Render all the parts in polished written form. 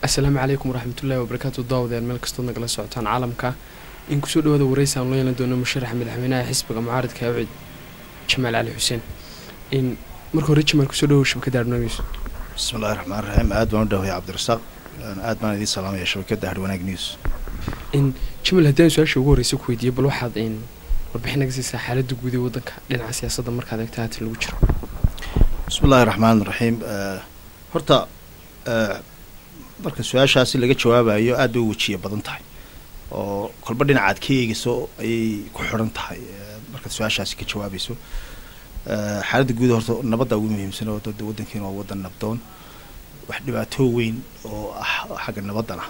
السلام عليكم ورحمة الله وبركاته. داود الملك استودنا جلس سعتان عالمك إن كسر هذا ورئيس الله يندون مشرح من الحمينة حسب معارض كابعد شمال علي حسين إن مركو ريتش مركو سودو شبكة دارنويس. بسم الله الرحمن الرحيم. آدم ده يا عبد الرزاق. آدم دي سلام يا شبكة دارنويس نيوز. إن شمال هدين سؤال شو ورئيس كويدي بالواحد إن ربحنا جزء حالة دقودي ودك لنا سياسة مركز هذا كتات الوجر. بسم الله الرحمن الرحيم. هرتا marka su'aashaasi laga jawaabayo aad bay wajiye badan tahay oo kolba dhinacaad ka eegayso ay ku xiran tahay marka su'aashaasi ka jawaabayso xaaladda guud horta nabadda ugu muhiimsan oo wadankeena waa wadan nabdoon wax dhibaato weyn oo xagga nabadana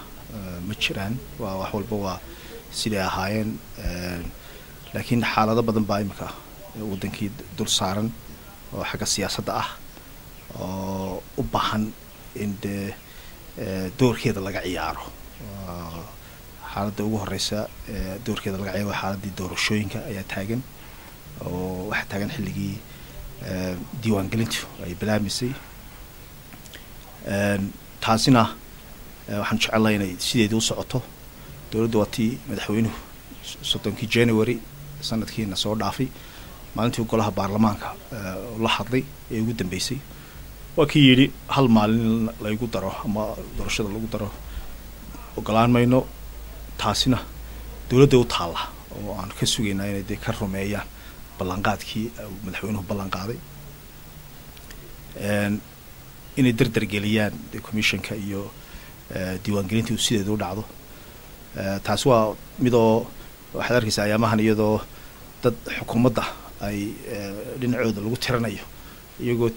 ma jiraan waa wax walba waa sidii ahaayeen laakiin xaalado badan baa imika wadankii dul saaran oo xagga siyaasadda ah oo u baahan in doorkeeda laga ciyaaro xaaladda ugu horeysa doorkeeda laga ciyaaro xaaladii doorashooyinka ayaa taagan oo waxa taagan xilligii diiwaangelintu ay bilaabmisay taasina waxaan jecelahay inay sideedii u socoto dowladda waatii madaxweynuhu 30 January sanadkiina soo dhaafay maalintii golaha baarlamaanka la hadlay ee ugu dambeysay waa kii yidhi hal maalin lagu daro ama doorashada lagu daro ogolaan mayno taasina dowladda u taala oo aan ka sugaynaa inay ka rumeeyaan ballanqaadkii madaxweynuhu ballanqaaday inay dardar geliyaan commissionka iyo diiwaangelintii uu sideeda u dhacdo taas waa midoo waxaad arkaysaa ayaamahan iyadoo dad xukuumadda ay dhinacooda lagu tiranayo iyagoo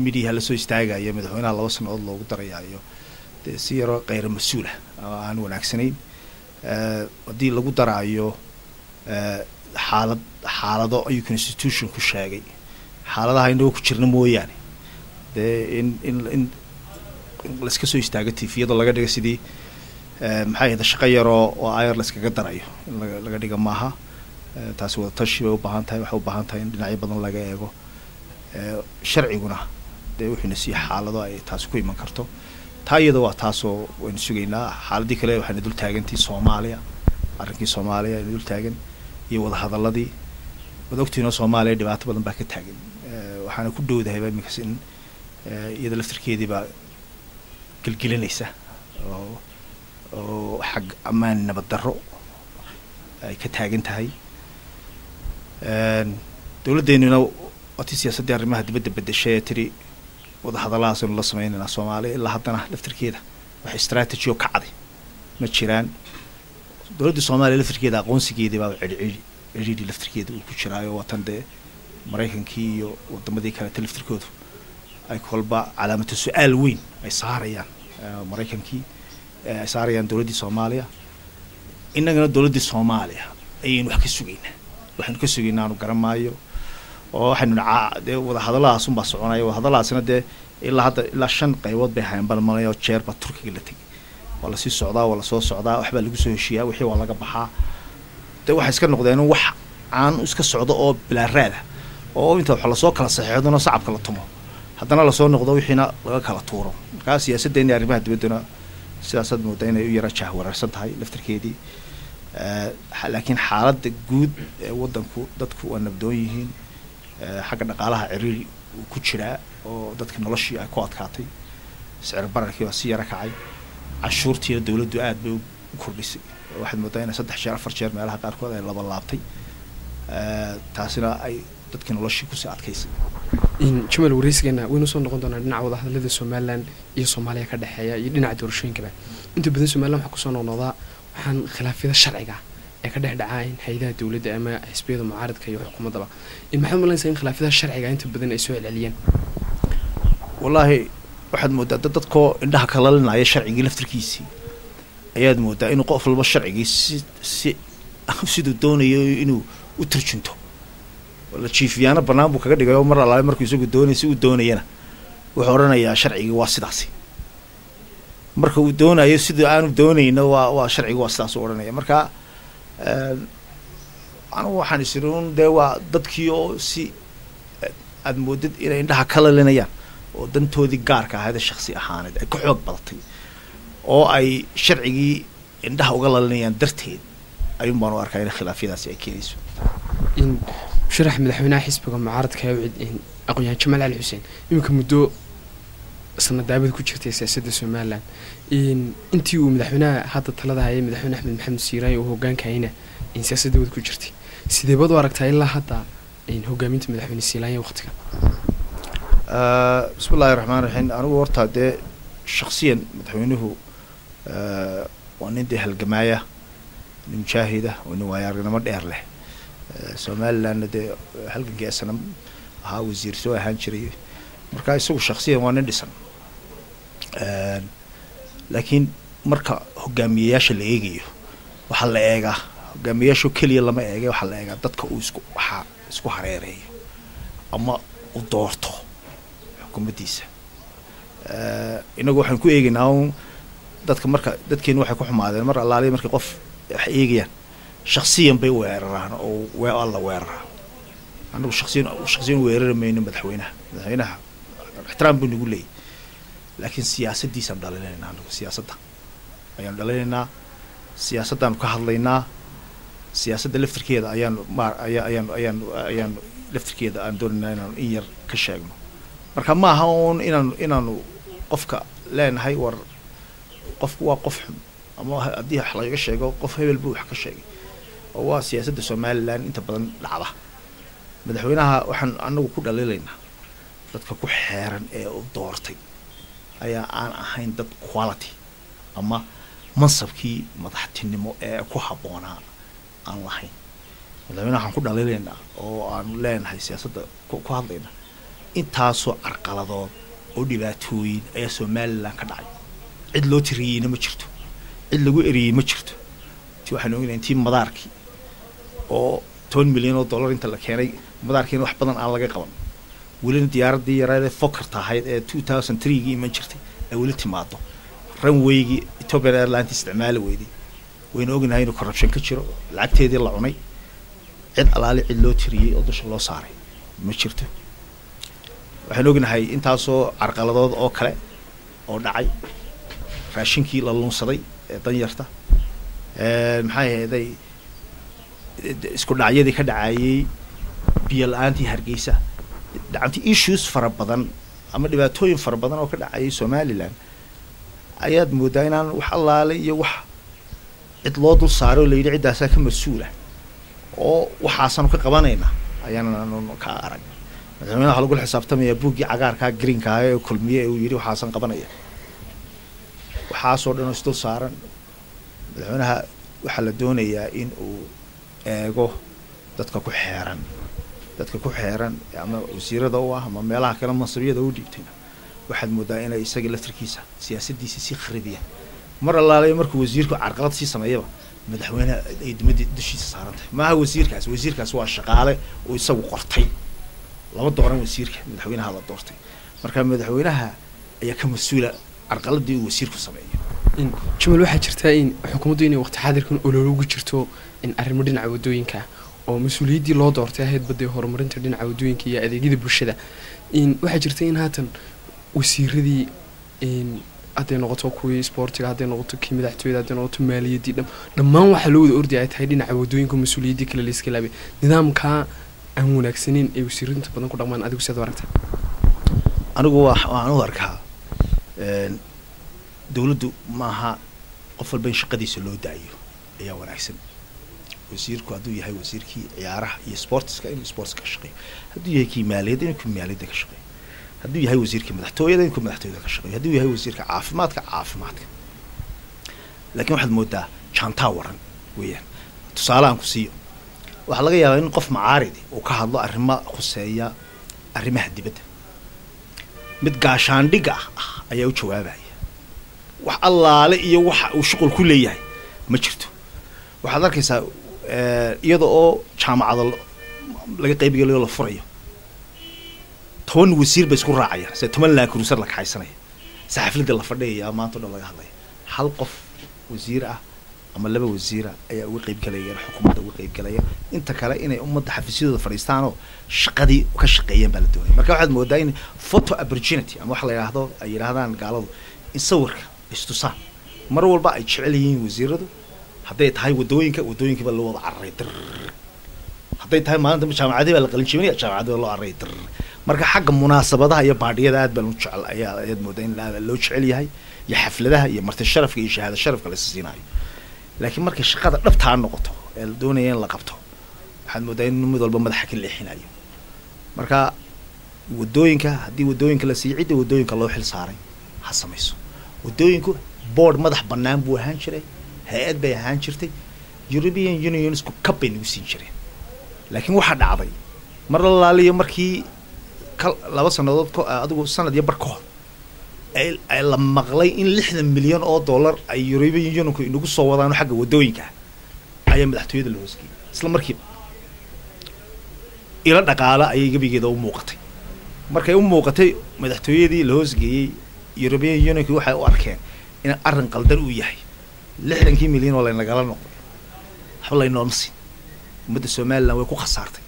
media la soo istaagaya madaxweynaha 2 sanadood loogu darayayo si yaro qeyr mas'uul ah aan wanaagsanayn hadii lagu daraayo xaalado ay constitution ku sheegay xaaladaha inuu ku jirna mooyaane in la iska soo istaago tifiyada laga dhigo sidii maxay ahayd shaqo yaro oo ayar la iskaga darayo in laga dhigo maaha taasi wada tashi u baahan tahay waxa u baahan tahay in dhinacyo badan laga eego sharciguna wuxuuna si xaalado ay taas ku iman karto taayada waa taasoo waynu sugaynaa xaaladii kale waxaan dul taagantii Soomaaliya arrinkii Soomaaliya ee dul taagan iyo wada hadaladii wadogtiina Soomaaliya dhibaato badan baa ka taagan waxaana ku dhowdahay imika in iyada laftirkeedii baa galgalinaysa oo xag amaan nabad darro ay ka taagan tahay dowladdeennuna wati siyaasadda arrimaha dibadda bedeshay tiri wada hadalahaas la sameynayna Soomaaliya ilaa haddana laftirkeeda wax strategy oo kacday ma jiraan dowladda Soomaaliya laftirkeeda aqoonsigeedii baa ciriiri laftirkeeda uu ku jiraayo watan Mareykankii iyo wadamadii kale laftirkoodu ay kolba calaamado su'aal weyn ay saarayaan Mareykankii ay saarayaan dowladda Soomaaliya innagana dowladda Soomaaliya ayaynu wax ka sugaynaa aanu garamaayo oo waxaanu wada hadalahaas un baa soconaya wada hadalahaasna ilaa 5 qaybood bay hayaan balmalayo jeerba Turkiga la tagay wala si socdaa wala soo socdaa waxba lagu soo heshiiyaa wixii waa laga baxaa waxa iska noqdeen wax aan iska socdo oo bilaaraada oo inta wax la soo kala saxeexdona sacabka la tumo haddana la soo noqdo wixiina laga kala tuuro marka siyaasaddeena arrimaha dibaddana siyaasad moodaa inay u yara jahwararsan tahay laftirkeedii laakiin xaaladda guud ee wadanku dadku waa nabdoon yihiin xagga dhaqaalaha ciriiri ku jira oo dadka noloshii ay ku adkaatay sicir bararkii waa si yara kacay cashuurtii dawladdu aad bay u kordhisay waxaad moodaa in 3 jeer 4 jeer meelaha qaarkood ay laba laabtay taasina ay dadka noloshii ku sii adkaysay in Jamal wareysigeena waynu soo noqon doonaa dhinaca wada hadalada Soomaaliland iyo Soomaaliya ka dhaxeeya iyo dhinaca doorashooyinka inta badan Soomaaliland waxa ku soo noqnoqda waxaan khilaafyada sharciga ee ka dhaxdhacay hay'adaha dawladda ama xisbiyada mucaaradka iyo xukuumadda in maxay malaysaa in khilaafyada sharciga inta badan ay soo celceliyeen wallahi waxaad moodaa dadko indhaha kala leenaya sharciga laftirkiisii ayaad moodaa inuu qof walba sharcigiisa sidoo doonayo inuu u turjunto wala chiefiyana barnaamij kaga dhigayo mar alla markuu isagu doonayay uu doonayana wuxuu oranayaa sharciga waa sidaas marka uu doonayo sidoo aanu doonayna waa sharciga waa sidaas u oranaya marka anu waxaan isruun waa dadkii oo si aad moodid inay indhaha kala leenayaan oo dantoodii gaarka ahayd shakhsi ahaaneed ay ku xoog badatay oo ay sharcigii indhaha uga lalinayaan darteed ayuun baan u arkaa in khilaafyadaasi ay keenayso in sharax madaxweynaha xisbiga mucaaradka aqoon-yahan Jamaal Ali Xuseen iminka muddo sanadaabad ku jirtay siyaasadda Somaliland intii uu madaxweynaha hadda talada hayay madaxweyne Axmed Maxamed Siiraayo uu hogaankayna in siyaasadda ku jirtay sidee baad u aragtaa ilaa hadda in hogaaminta madaxweyne Siiraayo waqtiga bismillahir rahmaanir rahiim anigu horta dee shakhsiyan madaxweynuhu waa nin dee halgamaaya nin mujaahida oo nin waayo-aragnimo dheer leh Somaliland dee halgankii asana ahaa wasiir soo ahaan jiray marka isagu shakhsiyan waa nin dhisan laakiin marka hogaamiyayaasha la eegayo waxa la eegaa hogaamiyayaashu keliya lama eegay waxa la eegaa dadka uu isku hareereeyo ama u doorto xukuumaddiisa inagu waxaan ku eegaynaa dadka marka dadkeenu waxay ku xumaadeen mar allaaliya markay qof wax eegayaan shakhsiyan bay weeraraan oo alla weeraraa anagu shakhsiyan weerari mayno madaxweynaha ixtiraam buu nagu leeyahy laakiin siyaasaddiisaan dhalinaynaa anagu siyaasadda ayaan dhalinaynaa siyaasaddaanu ka hadlaynaa siyaasadda laftirkeeda ayaan laftirkeeda aan doonaynaa inaanu in yar ka sheegno marka ma aha uun inaanu qofka leenahay war qofku waa qof xun ama haddii wax laga sheego qof hebel buu wax ka sheegay oo waa siyaasadda Somaliland inta badan dhacda madaxweynaha waxaan anagu ku dhaliilaynaa dadka ku xeeran ee u doortay ayaa aan ahayn dad quality ama mansabkii madaxtinimo ee ku habboonaa aan lahayn madaxweynaha waxaan ku dhaliilaynaa oo aan leenahay siyaasadda ku hadlaynaa intaasoo carqaladood oo dhibaatooyin ayaa Somaliland ka dhacay cid loo tiriyeyna ma jirto cid lagu eriyey ma jirto ti waxaan ognahay intii madaarkii oo $10 milyan inta la keenay madaarkiina wax badan aan laga qaban welina diyaaraddii yarayd ee Fokker ahayd ee 2003 iman jirtay ay weli timaado runway-gii Ethiopian Airlines isticmaali weyday wayna ognahay inuu corruption ka jiro lacagteedii la cunay cid alaali cid loo tiriyey oo dusha loo saaray ma jirto waxaan ognahay intaasoo carqaladood oo kale oo dhacay raashinkii la lunsaday ee danyarta maxay ahaydey isku dhacyadii ka dhacayay biyo la-aantii Hargeysa dhacantii issues fara badan ama dhibaatooyin fara badan oo ka dhacayay Somaliland ayaad moodaa inaan wax allaale iyo wax cid loo dul saaro la yidhi ciddaasaa ka mas-uula oo waxaasaanu ka qabanayna ayaananu ka arag madaxweynaha waxaa lagu xisaabtamayaa buuggii cagaarkaa greenkaa ee kulmiye ee uu yidhi waxaasan qabanaya waxaasoo dhan oo isdul saaran madaxweynaha waxaa la doonayaa in uu eego dadka ku xeeran ama wasiirada u ah ama meelaha kale mansabiyada u dhiibtayna waxaad moodaa inay isaga laftirkiisa siyaasaddiisa sii kharibiyaan mar allaale markuu wasiirku carqalad sii sameeyaba madaxweynaha ay dushiisa saarantahay maaha wasiirkaas waa shaqaale oo isagu qortay lama dooran wasiirka madaxweynaha la doortay marka madaxweynaha ayaa ka mas-uula carqaladii uu wasiirku sameeyo Jamaal waxaa jirtaa in xukuumaddu inay waqti xaadirkan olol ugu jirto in arrimo dhinaca wadooyinka oo mas-uuliyaddii loo doortay ahayd badday horumarinta dhinaca wadooyinka iyo adeegyada bulshada waxaa jirta in haatan wasiiradii hadday noqoto kuwii isboortiga hadday noqoto kii madaxtooyada hadday noqoto maaliyaddii dhammaan waxaa loo wada ordi ay tahay dhinaca wadooyinka mas-uuliyaddii kale layska laabay nidaamkaa aan wanaagsaneyn ee wasiiradu inta badan ku dhaqmaan adigu sidaad u aragtaa anigu waxaan u arkaa dawladdu maaha qof walba in shaqadiisa loo daayo ayaa wanaagsan wasiirku hadduu yahay wasiirkii ciyaaraha iyo sportska inuu sportska ka shaqeeyo hadduu yahay kii maaliyadda inuu kii maaliyadda ka shaqeeyo hadduu yahay wasiirkii madaxtooyada inuu kii madaxtooyada ka shaqeeyo hadduu yahay wasiirka caafimaadka laakiin waxaad moodaa jaantaa waran weeyaan tusaale aan ku siiyo waxaa laga yaabaa in qof macaaridi uu ka hadlo arrimo khuseeya arrimaha dibadda mid gaashaandhiga ah ayaa u jawaabaya wax allaale iyo waxa uu shuqul ku leeyahay ma jirto waxaad arkaysaa iyada oo jaamacada laga qaybgalayo la furayo 10 wasiir bay isku raacayaan sida 10 laak ruusar la kaxaysanaya saxaafadda la fadhiyay maanta oo laga hadlay hal qof wasiir ah ama laba wasiir ayaa uga qayb galaya xukuumadda uga qayb galaya inta kale inay ummadda xafiisyadooda fadhiistaan oo shaqadii ka shaqeeyaan baa la doonaya marka waxaad moodaa in photo opportunity ama wax la yiraahdo ay yiraahdaan gaaladu in sawirka istusaan mar walba ay jecel yihiin wasiiradu hadday tahay wadooyinkiiba loo wada cararay dir hadday tahay maalinta jaamacadii baa la qalin jebinaya jaamacadii baa loo cararay dir marka xagga munaasabadaha iyo baadhiyada aad baan u jecel ayaad moodaa in loo jecel yahay iyo xafladaha iyo marti sharafka iyo shahaado sharafka la siinayo laakiin markay shaqada dhabtaa noqoto ee la doonaya in la qabto waxaad moodaa in mid walba madaxa ka leexinayo marka wadooyinka haddii wadooyinka la siiyo cidda wadooyinka loo xil saaray ha samayso wadooyinku board madax bannaan buu ahaan jiray hay-ad bay ahaan jirtay European Union isku kab bay nagu siin jireen laakiin waxaa dhacday mar la laaliyo markii 2 sanadood adigu sanad iyo bar ka hor ay la maqlay in $60 milyan ay European Unionku inagu soo wadaan xagga wadooyinka ayaa madaxtooyada la hoosgeeyay isla markiiba ila dhaqaale ayay gabigeeda u muuqatay markay u muuqatay madaxtooyadii la hoosgeeyay European Unionku waxay u arkeen in arrin qaldan uu yahay 60 milyan oo la nagala noqday waxba la noomsi ummadda Soomaaliland way ku khasaartay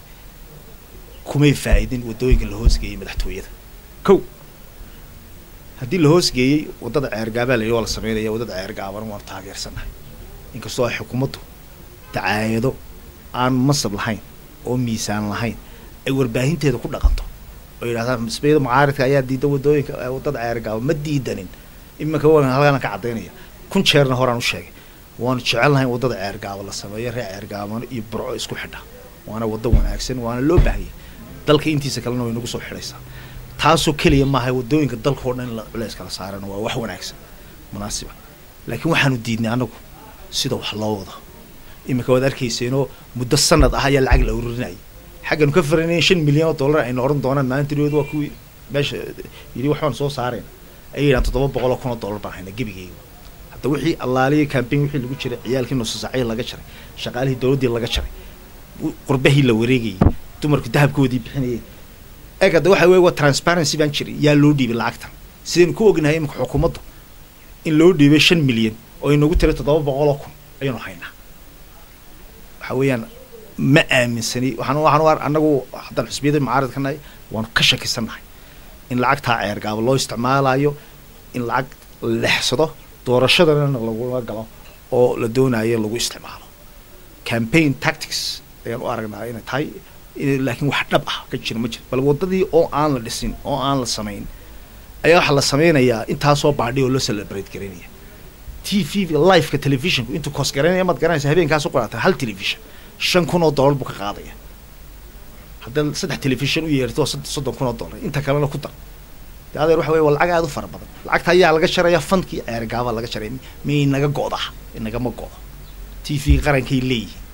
kumay faa'iidin wadooyinka la hoosgeeyay madaxtooyada kow haddii la hoosgeeyay wadada ceergaaba la sameeyay wadada ceergaaba waan taageersanahay inkastoo xukuumaddu tacaayado aan masab lahayn oo miisaan lahayn ay warbaahinteeda ku dhaqanto oo yiraahdaan misbeedo mucaaradka ayaa diiday wadooyinka wadada ceergaaba ma diidanin iminka waan halkan ka cadeynaya kun jeerna horaan u sheegay waan jecelnahay wadada ceergaaba la sameeyo reer ceergaaba iyo burco isku xidha waana wada wanaagsan waana loo baahiye dalka intiisa kalena way nagu soo xidhaysaa taasoo kaliya maahay wadooyinka dalka oo dhan la culeys kala saaran waa wax wanaagsan munaasiba laakiin waxaanu diidnay anagu sida wax loo wado iminka wad arkayseeno muddo sanad ah ayaa lacag la ururinayay xaggan ka faranay $5 milyan ay noqon doonaan maalintiidu waa kuwii meesha yiri waxaan soo saareen ayaan $700,000 baan hayna gabigeyga hadda wixii allaaliye campaign wixii lagu jiray ciyaalkii nus saacay laga jiray shaqaalihii dawladda laga jiray qurbahii la wareegay dumarku dahabkoodii bixinayeen eegada waxa weey waa transparency baan jiray yaa loo dhiibay lacagtan sideen ku ognahay imka xukuumaddu in loo dhiibay $5 milyan oo inagu tiray $700,000 ayuu haynaa waxa weeyaan ma aaminsani waxaan anagu haddaan xisbiyada mucaaradkanahay waan ka shakisanahay in lacagta ceergaaba loo isticmaalayo in lacag leexsado doorashadana lagu galo oo la doonayo lagu isticmaalo campaign tactics ayaan u aragnaa inay tahay laakiin wax dhab ah ka jira ma jiro bal wadadii oo aan la dhisin oo aan la sameyn ayaa waxa la sameynayaa intaasoo baadhi oo la celebrate gareynaya TV live ka television inta cost gareynaya mad garanaysa habeenkaas u qorata hal television $5,000 buu ka qaadaya haddii 3 television u yeerto $30,000 inta kalena ku dar adeer waxa weey lacag aad u fara badan lacagta ayaa laga sharaya fundkii ceergaaba laga sharay may naga go'da inaga ma go'do TV qarankii leeyahay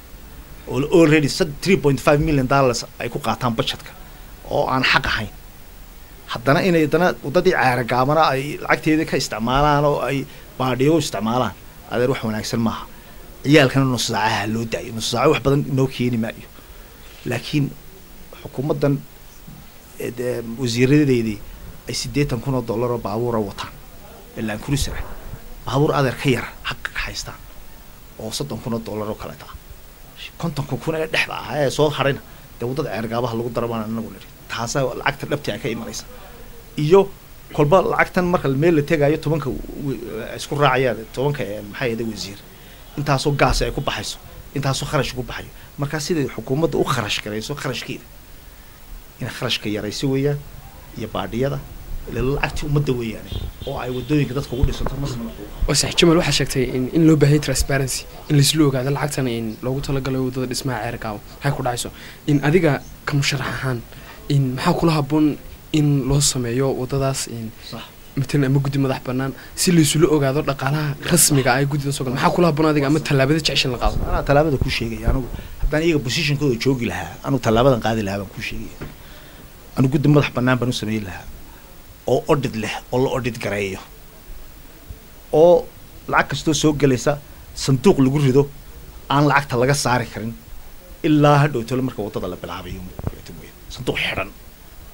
oo already $3.5 million ay ku qaataan budgetka oo aan xaq ahayn haddana inay wadadii ceergaabana ay lacagteeda ka isticmaalaan oo ay baadhiyo isticmaalaan adeer wax wanaagsan maaha ciyaalkana nus saacaha loo daayo nus saac wax badan inoo keeni maayo laakiin xukuumaddan wasiiradeedii ay $80,000 oo baabuur wataan ilaa cruiser baabuur adeer ka yar xaq ka haystaan oo $30,000 oo kale taa $50,000 ee dhexda ah ee soo harayna wadada ceergaabaha lagu darabaan anagu niri taasa lacagta dhabta ka imanaysa iyo kolba lacagtan marka meel la tagayo 10ka isku raacayaan 10ka maxay yahay wasiir intaasoo gaas ay ku baxayso intaasoo kharash ku baxayo marka sidii xukuumadda u kharash garayso kharashkeeda in kharashka yaraysi weeyaan iyo baadhiyada lacagtii ummadda weeyaan oo ay wadooyinka dadka ugu dhisanto mas'ala oo sax Jamal waxa sheegtay in loo baahay transparency in la isla ogaado lacagtan in loogu talagalay wadada dhismaha ceergaabo waxay ku dhacayso in adiga ka musharax ahaan in maxaa kula haboon in loo sameeyo wadadaas in مثلا أما جودي مذبح بنان سيل سلوك هذا القناة رسمي قاعد جودي نسوق ما حكوا لها بنادق أما تلابد تعيش القاضي أنا تلابد كل شيء يعني حتى أنا بوزيشن كده جوجي لها أنا تلابد قاعد لها كل شيء أنا جودي مذبح بنان بنسمي لها أو أردد له أو أردد قريه أو العكس تو سوق جلسة صندوق الجرده أنا العكس تلاقى سعر كرين إلا هدو تقول مركب وتطلع بالعابيهم صندوق حرن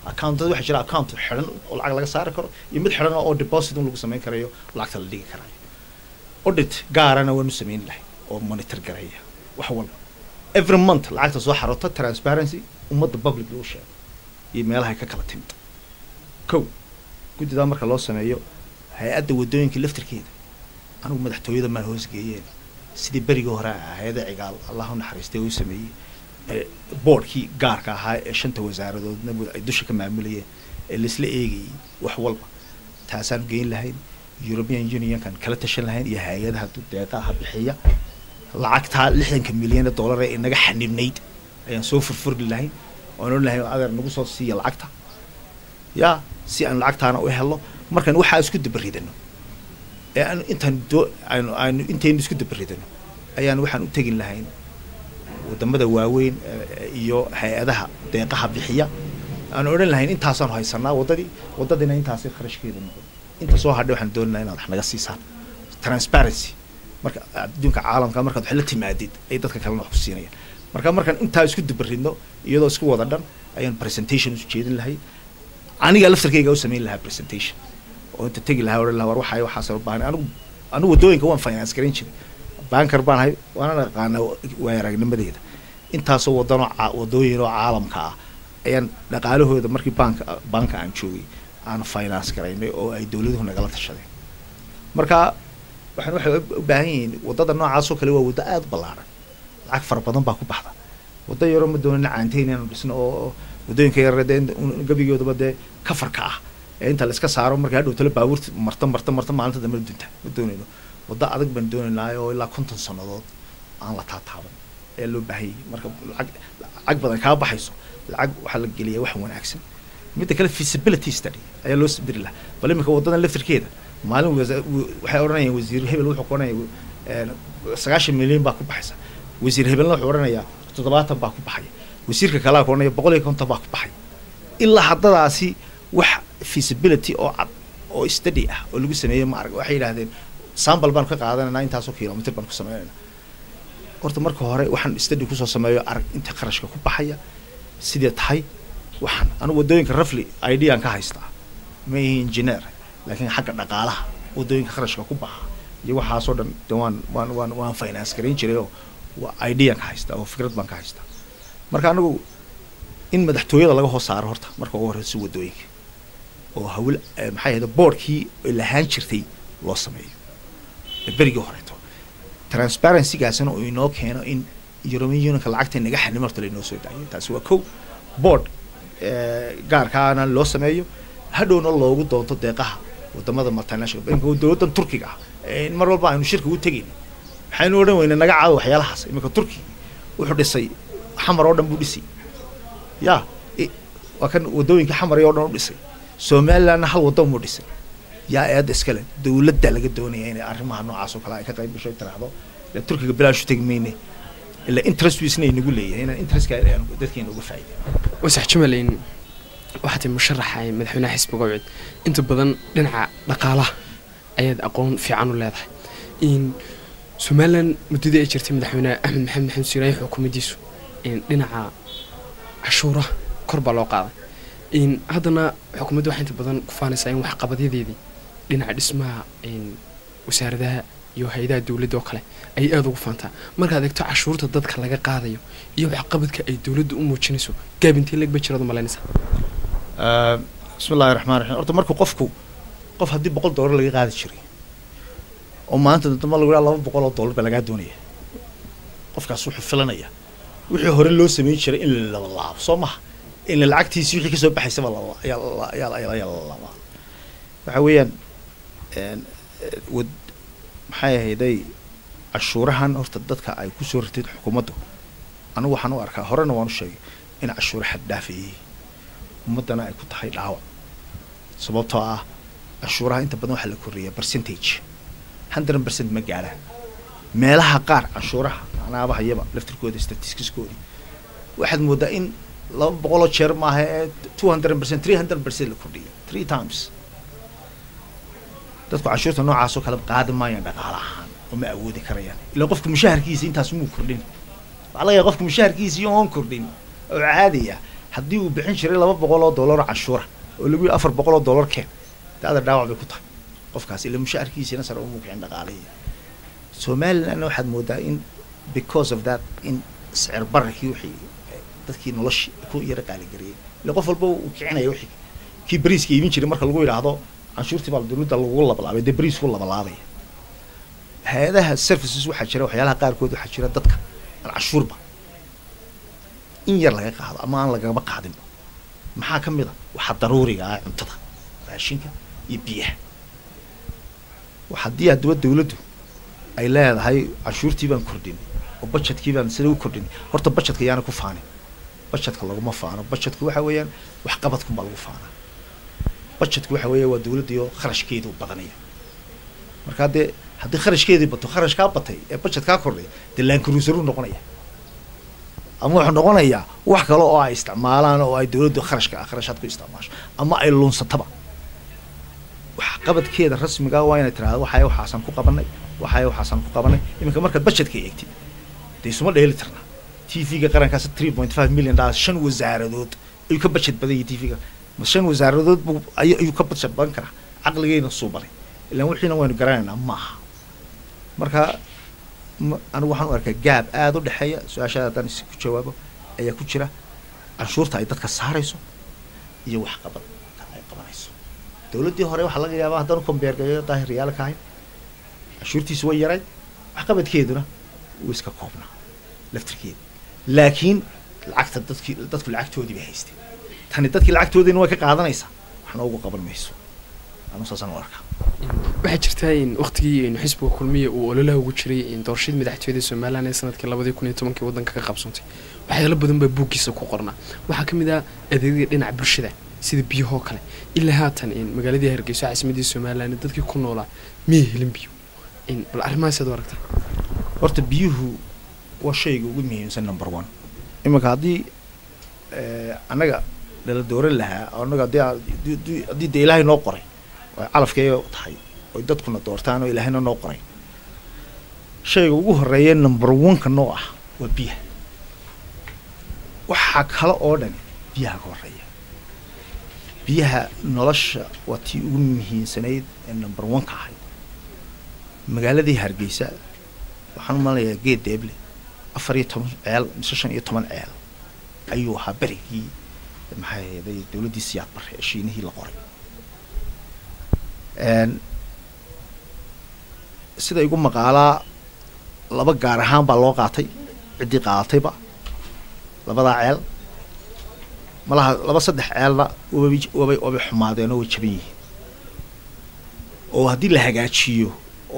account waxa jira account xiran oo lacag laga saari karo iyo mid xiran oo deposit lagu sameyn karayo lacagta la dhigi karayo audit gaarana wanu sameyn lahay oo monitor garaya wax walba every month lacagta soo xarota transparency ummadda public loo sheego iyo meelaha ka kala timid ko gudida marka loo sameeyo hay'adda wadooyinka laftirkeeda anigu madaxtooyada maan hoosgeeyeen sidii berigii hore hay'ada cigaal allah u naxariistay uu sameeyey boardkii gaarka ahaa ee 5 wasaaradoodna ay dusha ka maamulayeen ee la isla eegayay wax walba taasaan geyn lahayn European Union kan kala tashan lahayn iyo hay'adaha deeqaha bixiya lacagta 60 milyan dollar ee inaga xanibnayd ayaan soo furfuri lahayn oo lahayn adeer nagu soo siiya lacagta ya si aan lacagtaana u helo markan waxa isku dabaridano ee aan intaan isku dabaridano ayaan waxaan u tagin lahayn wadamada waaweyn iyo hay'adaha deeqaha bixiya aan oran lahayn intaasaan haysanaa wadadina intaas kharashkeedu noqon inta soo hadhay waxaan doonaynaa inaad wax naga siisaan transparency marka adduunka caalamka marka wax la timaadid ay dadka kale wax ku siinayaan markaan intaa isku dabaridno iyadoo isku wada dhan ayaan presentation u jeedin lahay aniga laftarkayga u sameyn lahaa presentation oo inta tagi lahaa oran lahaa war waxa soo baahan anigu wadooyinka waan finance garan jiray banker baan hay waana aqaana way aragnimadeeda intaasoo wadooyin oo caalamka ah ayaan dhaqaalahooda markii banka aan joogay aan finance garaynay oo ay dawladuhu nagala tashadeen marka waxay u baahan yihiin wadada noocaas oo kale waa wada aad ballaaran lacag fara badan baa ku baxda wada yaro ma doonana caanteyn inaan dhisno oo wadooyinka yaradeen gabigoodaba dee kafarka ah ee inta la iska saaro marka hadhow tala baabuurta marta maalinta dambe dunta ma doonayno wada adag baan doonaynaa oo ilaa 50 sanadood aan la taataaban ee loo baahay marka lacag badan ka baxayso lacag waxa la geliyaa wax wanaagsan mid kale feasibility study ayaa loo sabiri lahaa bal imika wadadan laftirkeeda maalin waxay oranayaan wasiir hebel wuxuu qoranayaa 90 milyan baa ku baxaysa wasiir hebelna wuxuu oranayaa 70 baa ku baxaya wasiirka kale wuxuu oranayaa 150 baa ku baxay ilaa haddadaasi wax feasibility oo study ah oo lagu sameeyay ma arag waxay yiraahdeen sample baan ka qaadanayna intaas oo kilometer baan ku sameeynaa horta marka hore waxaan study ku soo sameeyo arag inta qarashka ku baxaya sidee tahay waxaan anigu wadooyinka rafli idea aan ka haystaa ma engineer laakiin xagga dhaqaalaha wadooyinka qarashka ku baxa iyo waxa soo dhan waan finance gareyn jiray oo idea ka haystaa oo fikrad baan ka haystaa marka anigu in madaxtooyada laga hoos saaro horta marka ugu horeysa wadooyinka oo hawl maxay ahayd boardkii lahaan jirtay loo sameeyo berigii horeeto transparency gaasana oo inoo keeno in European Union ka lacagta inaga xanimarto inoo soo daayo taasi waa kow board gaarkaana loo sameeyo hadhowna loogu doonto deeqaha wadamada multinational bank oo dawladda Turkiga in mar walba aynu shirka u tagin waxaynu oran weynaa naga caaw waxyaalahaas imika Turkiga wuxuu dhisay xamar oo dhan buu dhisay ya waa kan wadooyinka xamar oo dhan u dhisay Soomaaliland hal wado mu dhisay yaa aad iskale dawladda laga doonayay in arrimaha noocaas oo kale ay ka qayb gasho tiraahdo la Turkiga bilaash tagmeeyay ila interest wisna inagu leeyahay in interest ka dadkeena uga faa'iido wasax jumalayn waxaad musharaxay madaxweynaha xisbiga Ucid inta badan dhinaca dhaqaalaha ayaad aqoon fiican u leedahay in Soomaaliland muddada ay jirtay madaxweyne Axmed Maxamed Siiraay xukuumaddiisu in dhinaca cashuura kor baa loo qaaday in haddana xukuumaddu waxay inta badan ku faanaysaa in wax qabadyadeedii dhinaca dhismaha in wasaaradaha iyo hay'adaha dawladda oo kale ay aad ugu faantaa markaad eegto cashuurta dadka laga qaadayo iyo wax qabadka ay dawladdu u muujinayso gaabintii lag bajirado malaynaysa bismillaahir rahmaanir rahiim horta markuu qof hadii $100 laga qaadi jiray oo maanta dadma lagu yiraahdo $200 ba laga doonaya qofkaas wuxuu filanaya wixii hore loo sameeyay jiray in la laabo soo ma in lacagtiisa wixii ka soo baxaysa waxa weeyaan maxay ahaydey cashuurahan horta dadka ay ku soo rirtay xukuumaddu anigu waxaan u arkaa horena waan u sheegay in cashuur xad dhaafiyay ummadana ay ku tahay dhaawac sababtoo ah cashuuraha inta badan waxa la kordhiyaa percentage 100% ma gaaraan meelaha qaar cashuuraha anaaba hayaba laftirkooda statistics-kooda waxaad moodaa in 200 jeer maaha 200% 300% la kordhiyo 3 times dadku cashuurta noocaas oo kale qaadi maayaan dhaqaalaha oo ma awoodi karayaan ila qofka mushaharkiisa intaas muu kordhin waxa laga qofka mushaharkiisa iyo oon kordhin oo caadi ah haddii uu bixin jiray $200 cashuura oo lagu $400 keen taada dhaawac bay ku tahay qofkaas ila mushaharkiisa sare uu kicin dhaqaalaha Soomaaliland waxaad moodaa in because of that in sicir bararkii wixii dadkii noloshii ku yara qaali gariyay ila qof walba uu kicinayo wixii kii bariiska iibin jiray marka lagu yiraahdo cashuurtii baa dawladda lagu labalaabay de bariis ku labalaabay hay-adaha services waxaa jira waxyaalaha qaarkood waxaa jira dadka aan cashuurba in yar laga qaado ama aan lagama qaadinba maxaa ka mid a waxaa daruuriga ah cuntada raashinka iyo biyaha haddii haddaba dawladdu ay leedahay cashuurtii baan kordhinay oo budgetkii baan sida u kordhinay horta budgetka yaana ku faanin budgetka laguma faano budgetka waxa weeyaan wax qabadkunbaa lagu faanaa budgetka waxa weeya waa dawladdiioo kharashkeedu badanaya marka haddii kharashkeedii bato kharashkaa batay ee budgetkaa kordhay dee laankaruusaru noqonaya ama wuxuu noqonayaa wax kale oo ay isticmaalaan oo ay dawladdu kharashaad ku isticmaasho ama ay lunsataba wax qabadkeeda rasmiga waa inay tiraahdo waxaasaan ku qabanay iminka markaad budgetka eegtid dee isuma dheeli tirna TV-ga qarankaas 3.5 million dollars 5 wasaaradood ayuu ka budget badan yahay TV-ga 5 wasaaradood ayuu ka budget badan karaa caqligeena soo baray ilaan wixiina waynu garanaynaa maaha marka anigu waxaan u arkaa gaab aad u dhexeeya su-aashaada haddaan ku jawaabo ayaa ku jira canshuurta ay dadka saarayso iyo wax qabadka ay qabanayso dawladdii hore waxaa laga yaabaa haddaan u kombeergayo daahir yaala ka ahayn canshuurtiisu way yarayd wax qabadkeeduna wuu iska koobnaa laftirkeeda laakiin lacagta dadku lacagtoodii bay haystay tani dadkii lacagtoodiina way ka qaadanaysaa waxna ugu qaban mayso anu saasaan u arkaa waxaa jirtaa in waqtigii xisbiga kulmiya uu ololaha ugu jiray doorashada madaxtooyada Soomaaliland ee sanadkii 2010 wadanka ka qabsantay waxyaalo badan baa buugiisa ku qornaa waxaa ka mid ah adeegyada dhinaca bulshada sida biyaha kale ilaa haatan in magaalada Hargeysa caasimadda Soomaaliland dadkii ku noolaa ma helin biyo in bal arrimahaas aad aragtaa horta biyuhu waa shayga ugu muhiimsan number 1 iminka haddii anaga la dooran lahaa anaga haddii ilaahay noo qoray oo calafkeeyo tahay oo dadkuna doortaan oo ilaahayna noo qoray shayga ugu horeeya number 1 ka noo ah waa biyaha waxa kale oo dhan biyaha ka horeeya biyaha nolosha waa tii ugu muhiimsanayd ee number 1 ka ahayd magaaladii Hargeysa waxaan u maleynayaa geed deeble 14 ceel mise 15 ceel ayuu ahaa berigii maxay ahayd dawladdii siyaad bare shiinihii la qoray sida igu maqaalaa laba gaar ahaan baa loo qaatay ciddii qaadatayba labadaa ceel malaha laba saddex ceelna wabay xumaadeen oo way jaban yihiin oo haddii la hagaajiyo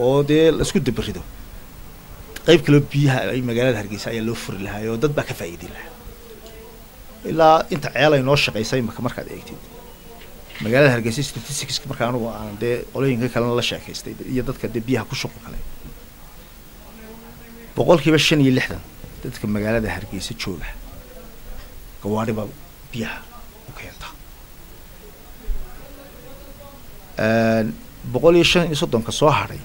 oo dee la isku dabarido qayb kale biyaha ay magaalada Hargeysa ayaa loo furi lahaa oo dad baa ka faa'iideyn lahaa ilaa inta ceel ay noo shaqaysay markaad eegtid magaalada Hargeysa statistics marka anigu aan dee qolooyinka kale la sheekaystay iyo dadka dee biyaha ku shaqo kale 65% dadka magaalada Hargeysa jooga gawaariba biyaha u keenta 135 ka soo haray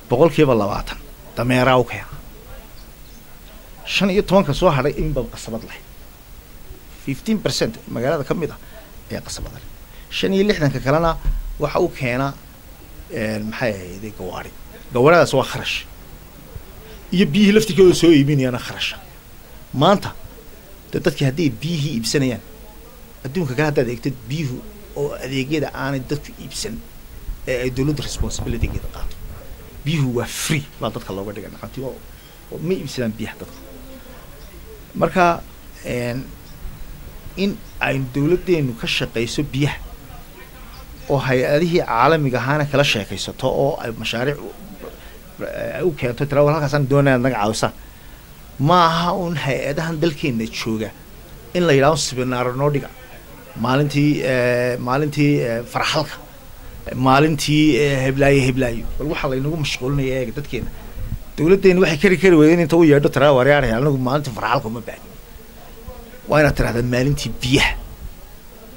20% dameeraa u keena 15 ka soo haray in baa qasabad leh 15% magaalada ka mid ah ayaa qasabad leh 65 ka kalena waxa uu keena maxay ahayd gawaaradaas waa kharash iyo biyihii laftirkooda soo iibinayaan kharash maanta dadkii haddii biyihii iibsanayaan adduunka kale haddaad eegtid biyuhu oo adeegyada aanay dadku iibsan ee ay dawladda responsibilitygeeda qaato biyuhu waa free baa dadka looga dhiga naqanti oo ma iibsadaan biyaha dadka marka in ay dawladdeenu ka shaqayso biyaha oo hay-adihii caalamiga ahaana kala sheekaysato oo ay mashaariic u keento tiraawal halkaasaan doonaya naga caawisa ma aha un hay-adahan dalkeena jooga in la yidhaahdo seminar noo dhiga maalintii farxalka maalintii heblaayo bal waxaa laynagu mashquulinaya eega dadkeena dawladdeena waxay kari weydeen inta u yeedho tiraawariyaar anagu maalintii farxalka uma baahnin waa inaad tiraahdaa maalintii biyaha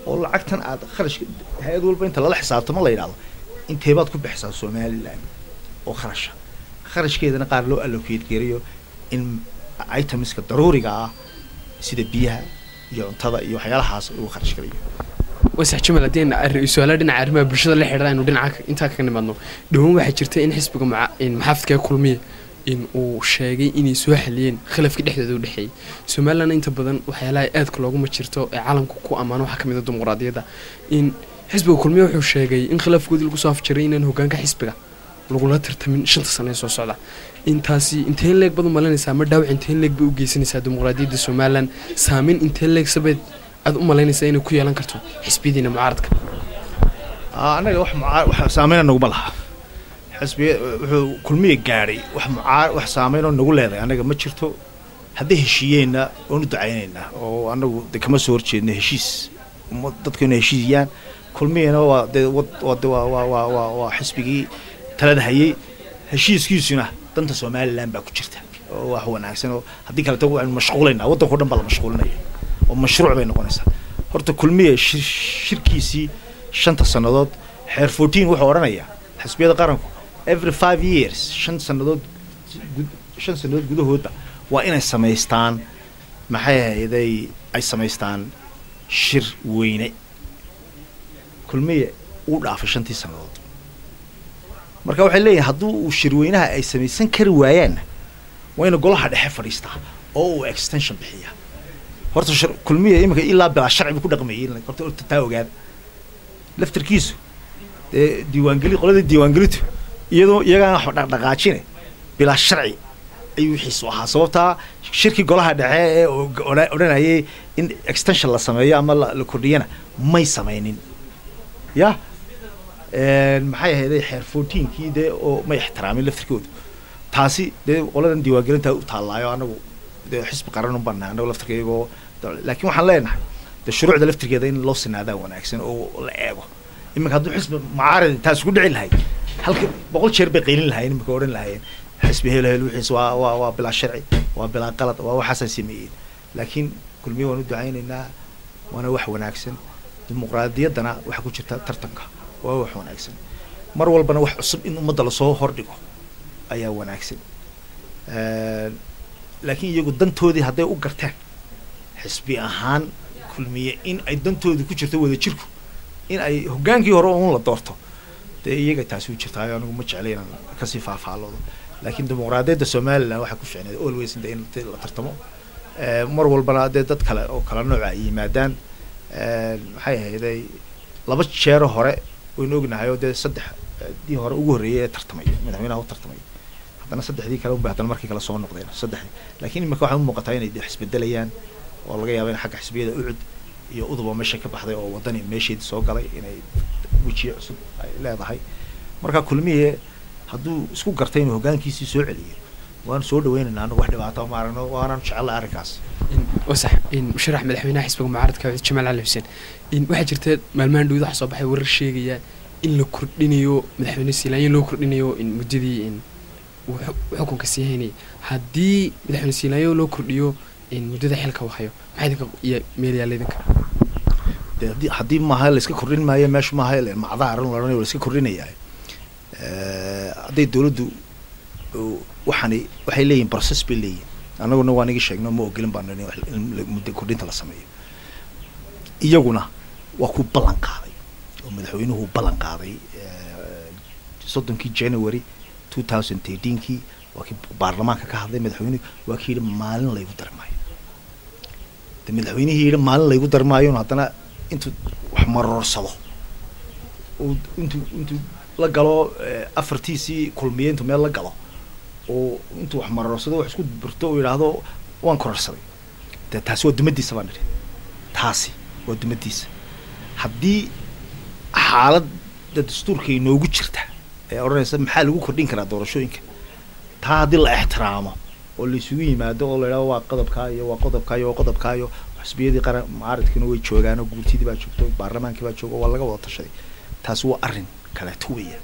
oo lacagtan aad kharashka hay-ad walba inta lala xisaabtamo la yidhaahdo inteebaad ku bixisaa Somaliland oo kharashkeedana qaar loo allocate gareeyo in itemska daruuriga ah sida biyaha iyo cuntada iyo waxyaalahaas uu kharash gareeyo wasax jamal hadeen su'aalo dhinaca arrimaha bulshada la xiriira inuu dhinaca inta ka nimaadno dhawaan waxaa jirta in xisbiga maxaafadka kulmiye in uu sheegay inay soo xaliyeen khilafkii dhexdooda u dhaxeeyay Soomaaliland inta badan waxyaalaha aadka loogu ma jirto ee caalamku ku amaano waxa kamid ah dimuqraadiyadda in xisbiga kulmiye wuxuu sheegay in khilafkoodii lagu soo afjaray inaan hoggaanka xisbiga lagula tartamin 5 sano soo socda intaasi intee leeg bad malaynaysaa ma dhaawac intee leeg bay u geysanaysaa dimuqraadiyadda Soomaaliland saameyn intee leeg sabab aad u malaynaysaa inay ku yeelan karto xisbiyada mucaaradka anaga wax saameyn nagu malaha xisbiga wuxuu kulmiye gaaray wax saameyn oo nagu leedahay anaga ma jirto haddii heshiyeena oo ducaynayna oo anagu kama soo horjeedno heshiis dadku inay heshiiyaan kulmiyana waa xisbigii talada hayay heshiiskiisuna danta Soomaaliland baa ku jirta oo wax wanaagsan oo haddii kale tagu aan mashquulayna waddanka oo dhan baa la mashquulinaya oo mashruuc bay noqonaysaa horta kulmiye shirkiisii 5 sanadood xeer 14 wuxuu oranayaa xisbiyada qaranku every 5 years 5 sanadood gudahoodba waa inay samaystaan maxay ahaydey ay samaystaan shir weyne kulmiye uu dhaafay 5 sanadood marka waxay leeyahay hadduu uu shir weynaha ay samaysan kari waayaan waa in golaha dhexe fadhiistaa oo uu extension bixiya horta kulmiye imika ilaa bilaa sharci ku dhaqmeeyay horta taa ogaad laftirkiisu qolada diiwaangelintu iyadoo iyagaan wax dhaqaajine bilaa sharci ayuu xiiso ahaa sababtaa shirkii golaha dhexe ee odhanayay in extension la sameeyo ama la kordhiyana may samaynin ya maxay ahaydey xeer 14kii dee oo may ixtiraamin laftirkoodu taasi dee qoladan diiwaangelinta u taallaayo anagu dee xisbi qaran u bannaa anagu laftirkeygoo laakiin waxaan leenahay dee shuruucda laftirkeeda in loo sinaadaa wanaagsan oo la eego iminka hadduu xisbi mucaarad taas ku dhici lahayd halka 100 jeer bay qaylin lahayn iminka odhan lahaayeen xisbi hel wixiis waa bilaa sharci waa bilaa qalad waa waxaasay sameeyeen laakiin kulmiye waan u ducaynaynaa waana wax wanaagsan dimuqraadiyaddana waxa ku jirta tartanka waa wax wanaagsan mar walbana wax cusub in ummadda lasoo hordhigo ayaa wanaagsan laakiin iyagu dantoodii hadday u garteen xisbi ahaan kulmiye in ay dantoodii ku jirto wada jirku in ay hoggaankii hore uun la doorto dee iyaga taasi u jirtaayo anigu ma jeclay inaan kasii faahfaahoodo laakiin dimuqraadiyadda Soomaaliland waxay ku fiicneed always in la tartamo mar walbana dee dad kale oo kala nooc ah yimaadaan maxay ahaydey 2 jeer hore waynu ognahay oo dee 3 hore ugu horeeyay ee tartamay madaxweynaha u tartamay haddana 3 kale u baahdana markii kale soo noqdeen 3 laakiin imika waxay u muuqataa inay isbedelayaan oo laga yaabo in xagga xisbiyada ucud iyo uduba meesha ka baxday oo wadani meesheedii soo galay inay wajiyo cusub ay leedahay marka kulmiye hadduu isku gartay inuu hoggaankiisii soo celiyo waan soo dhaweynaynaa anagu wax dhibaato ma aragno waanaan jecel arrinkaas wasax musharax madaxweynaha xisbiga mucaaradka Jamaal Ali Xuseen waxa jirta maalmahan dhawada wax soo baxay warar sheegaya in la kordhinayo madaxweyne Siilaanyo loo kordhinayo in muddadii xukunka siihaynay haddii madaxweyne Siilaanyo loo kordhiyo in muddada xilka uu hayo maxay idinka iyo meel yaaladinka haddii maaha la iska kordhin maayo meesha maaha macdaa arrin la oranayo la iska kordhinayaa hadday dawladdu waxay leeyihiin process bay leeyihiin annaguna waan iga sheegno ma ogolin baan in muddo kordhinta la sameeyo iyaguna waa ku ballan qaaday oo madaxweynuhu ballan qaaday 30 January 2013kii waa kii baarlamaanka ka hadlay madaxweynuhu waa kii maalin laygu darmaayo madaxweynihii yidhi maalin laygu darmaayo haddana intuu wax maroorsado intuu la galo afartiisii kulmiye intuu meel la galo oo intuu wax maroorsado wax isku burto oo yidhaahdo waan kororsaday dee taasi waa dumadiisa baan nidhi taasi waa dumadiisa haddii xaaladda dastuurka inoogu jirta ee odhanaysa maxaa lagu kordhin karaa doorashooyinka taa haddii la ixtiraamo oo la isugu yimaado oo la yidhahdo waa qodobkaayo xisbiyadii qaran mucaaradkiina way joogaan oo guurtidii baa joogto baarlamaankii baa jooga waa laga wada tashaday taasi waa arrin kaleeto weeyaan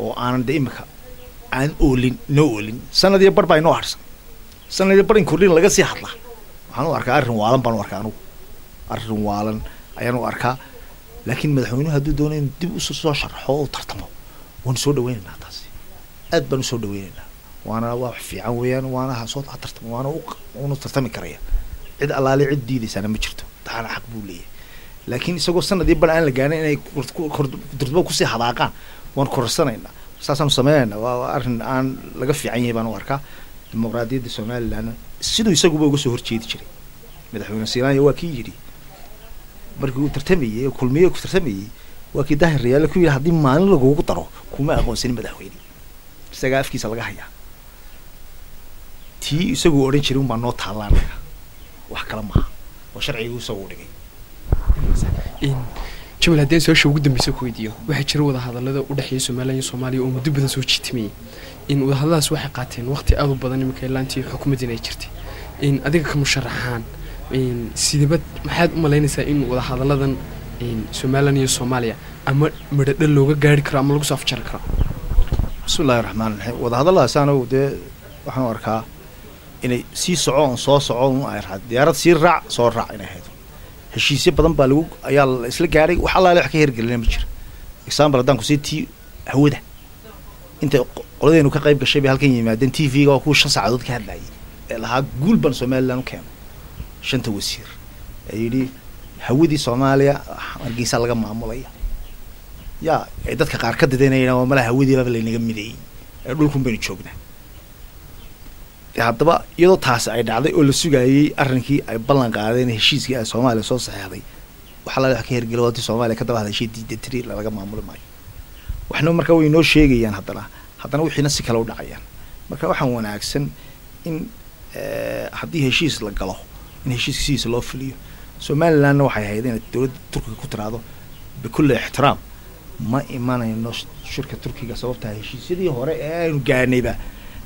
oo aanan de imika aan oolin sanad iyo bar baa inoo harsan sanad iyo bar in kordhin laga sii hadlaa waxaan u arkaa arrin waalan baan u arkaa anugu arrin waalan ayaan u arkaa laakiin madaxweynuhu hadduu doonayo in dib usoo sharaxo oo tartamo waanu soo dhaweynaynaa taasi aad baan u soo dhaweynaynaa waana wax fiican weeyaan waana soo tartamo waanu tartami karaya cid allaale cid diidaysaana ma jirto taana xaq buu leeyahay laakiin isagoo sanadii bar aan la gaarin inay durduba kusii hadaaqaan waan korarsanaynaa saasaanu sameynaynaa waa arrin aan laga fiican yahay baan u arkaa dimuqraadiyadda Soomaaliland siduu isaguba uga soo horjeedi jiray madaxweyne Siilaanyo waa kii yidhi markii uu tartamayay kulmiye ku tartamayay waa kii daahir riyaal ku yidhi haddii maalin lagugu daro kuma aqoonsanin madaxweyne isagaa afkiisa laga hayaa tii isaguu odhan jiray unbaa noo taalla anaga wax kale maaha oo sharcigu isagu dhigay. jamal haddii su-aasha ugu dambeysa ku weydiiyo waxaa jira wadahadallada u dhexeeya somalilan iyo soomaaliya oo muddo badan soo jiitimayay wadahadalladaas waxay qaateen waqti aad u badan iminka ilaantii xukuumaddan ay jirtay adiga ka musharaxaan sidaba maxaad u malaynaysaa in wadahadalladan somalilan iyo soomaaliya ama midhadha looga gaari karo ama lagu soo afjari karo? bismillahi raxmaan raxiim wadahadalladaas anagu dee waxaan u arkaa inay sii socoon soo socoon ay raad diyaarad sii raac soo raac inay haydo heshiisyo badan baa ayaa la isla gaaray wax allaale wax ka hirgelina ma jiro. example haddaan ku sii tii hawada inta qoladeenu ka qayb gashay bay halkan yimaadeen TV-ga oo kuwa 5 saacadood ka hadlayay ee lahaa guul ban Somaliland u keeno 5 wasiir ay yidhi hawadii Soomaaliya Hargeysa laga maamulaya yaa ay dadka qaar ka dadeenayna oo malaha hawadii la inaga mideeyay ee dhulkun baynu joognaa. haddaba iyadoo taas ay dhacday oo la sugayay arrinkii ay ballan qaadeen heshiiskii ay Soomaaliya soo saxeexday waxa la wax ka hirgeliyay wadii Soomaaliya ka daba hadashay diiday laga maamuli maayo waxna marka way noo sheegayaan haddana wixina si kale u dhacayaan. marka waxaan wanaagsan in haddii heshiis la galo in heshiiskiisa loo fuliyo. Somaliland waxay ahayd in dawladda Turkiga ku tiraado bikulli ixtiraam ma imanayno shirka Turkiga sababta heshiisyadii hore ee aynu gaarnayba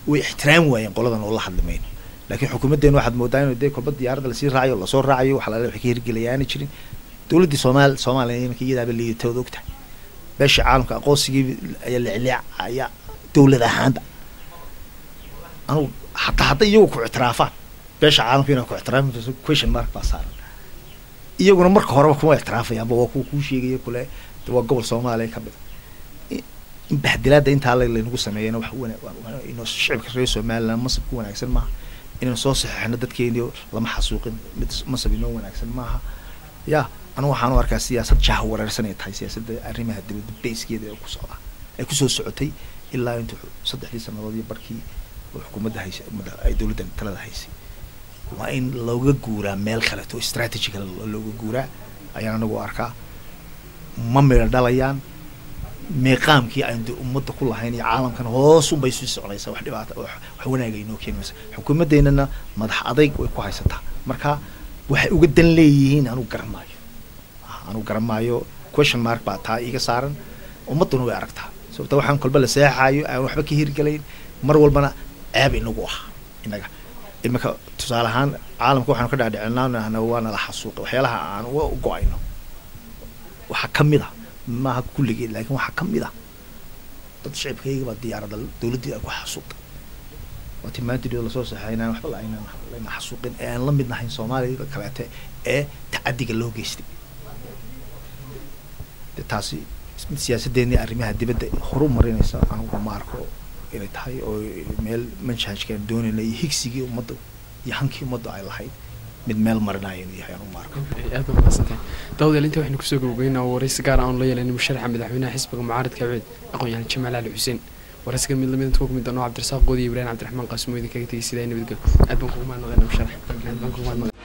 way ixtiraam waayeen qoladan oo la hadlameyn laakiin xukuumaddeena waxaad moodaa inay kolba diyaaradda la sii raacayo la soo raacayo waxa la leeyahay hirgelayaan jirin dawladda Soomaaliya iminka iyadaaba liidatooda ogtahay beesha caalamka aqoonsigii ayaa la cilaacaya dawlad ahaanba anu hatta iyagu ku ictiraafaan beesha caalamka inay ku ictiraafaan question mark baa saaran iyaguna marka horeba kuma ictiraafayaan waa ku sheegaya kule waa gobol Soomaaliya ka mid in bahdilaada inta la inagu sameeyana wax wanaag inoo shacabka reer Somaliland masab ku wanaagsan maaha inaan soo saxeexno dadkeena lama xasuuqin mid masab inoo wanaagsan maaha yaa anu waxaan u arkaa siyaasad jaha wareersan ay tahay siyaasadda arrimaha dibadda bayskeeda ee ku socda ay ku soo socotay ilaa inta 3 sanadood iyo barkii xukuumadda haysay ay dawladda talada haysay waa in looga guuraa meel kale oo strategical looga guuraa ayaan anagu arkaa ma meel dhalayaan meeqaamkii ay ummadda ku lahayn iyo caalamkan hoos u bay sii soconaysaa wax dhibaato wax wanaag inoo keenaysa xukuumaddeena madax adayg way ku haysataa marka waxay uga dan leeyihiin anu garamaayo question mark baa taa iga saaran ummaduna way aragtaa sababta waxaan kolba la saxaayo aan waxba ka hirgalayn mar walbana ceeb inagu ah inaga imika tusaale ahaan caalamka waxaan ka dhaadhicinaa waana la xasuuqay waxyaalaha aan uga go'ayno waxa kamid ah maaha kulligeed laakiin waxa kamid ah dad shacabkayga baa diyaaradda dawladda ay ku xasuuqtay oo timaantii la soo saxaynaa waxba la ayna xasuuqin ee aan la mid nahayn Soomaaliya kaleete ee tacadiga loo geystay taasi siyaasaddeena arrimaha dibadda horumarinaysa anigu ma arko inay tahay oo meel manhajkan doonayna iyo higsigii ummadda iyo hankii ummadda ay lahayd mid meel marinayo inuu yahay anu ma arko. aad baa mahadsantahay daawada inta waxaynu kusoo gabagabeynaa waraysi gaar ah oo la yeelanay musharaxa madaxweynaha xisbiga mucaaradka Cawd aqoon-yahan Jamaal Ali Xuseen waraysiga mid lamid inta ku mid ah Cabdirasaaq Qoodi Ibrahim Cabdiraxmaan Qasmo idin kaga tagay sidaa nabadgelyo aad baan kugu mahadnaqaynaa musharax aad baan kugu mahadnaqaynaa.